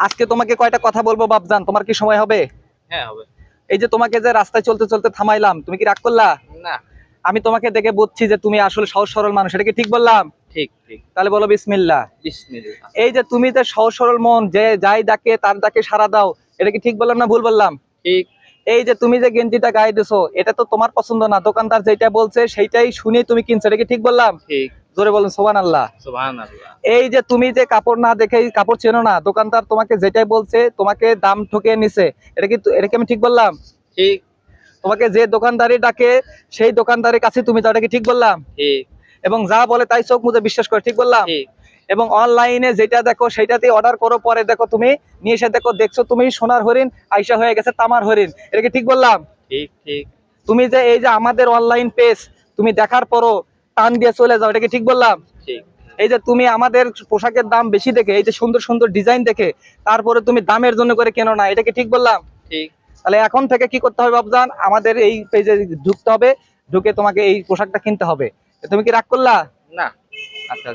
আজকে তোমাকে কয়টা কথা বলবো বাপজান, তোমার কি সময় হবে? হ্যাঁ হবে। এই যে তোমাকে যে রাস্তায় চলতে চলতে থামাইলাম, তুমি কি রাগ করলা? না, আমি তোমাকে দেখে বুঝছি যে তুমি আসলে সহজ সরল মানুষ, এটা কি ঠিক বললাম? ঠিক ঠিক। তাহলে বলো বিসমিল্লাহ। বিসমিল্লাহ। এই যে তুমি যে সহজ সরল মন, যে যাই ডাকে তার ডাকে সাড়া দাও, এটা কি ঠিক বললাম না ভুল বললাম? ঠিক। এই যে তুমি যে গেঞ্জিটা গায়ে দিছো, এটা তো তোমার পছন্দ না, দোকানদার যেটা বলছে সেইটাই শুনে তুমি কিনছো, এটা কি ঠিক বললাম? ঠিক। জোরে বলুন সুবহানাল্লাহ। সুবহানাল্লাহ। এই যে তুমি যে কাপড় না দেখে কাপড় চেনো না, দোকানদার তোমাকে যেটাই বলছে তোমাকে দাম ঠকিয়ে নিছে, এটা কি আমি ঠিক বললাম? ঠিক তোমাকে যে দোকানদারি ডাকে সেই দোকানদারের কাছে তুমি যাও, এটা কি ঠিক বললাম? ঠিক এবং যা বলে তাই চোখ মুজে বিশ্বাস করে, ঠিক বললাম? ঠিক এবং অনলাইনে যেটা দেখো সেইটাতে অর্ডার করো, পরে দেখো তুমি নিয়ে এসে দেখছো তুমি সোনার হরিণ আইসা হয়ে গেছে তামার হরিণ, এটা কি ঠিক বললাম? ঠিক ঠিক তুমি যে এই যে আমাদের অনলাইন পেজ তুমি দেখার পরও টান দিয়ে চলে যাও, এটা কি ঠিক বললাম? ঠিক এই যে তুমি আমাদের পোশাকের দাম বেশি দেখে, এই যে সুন্দর সুন্দর ডিজাইন দেখে তারপরে তুমি দামের জন্য করে কেনো না, এটা কি ঠিক বললাম? ঠিক। তাহলে এখন থেকে কি করতে হবে বাবজান, আমাদের এই পেজে ঢুকতে হবে, ঢুকে তোমাকে এই পোশাকটা কিনতে হবে। তুমি কি রাগ করলা? না। আচ্ছা।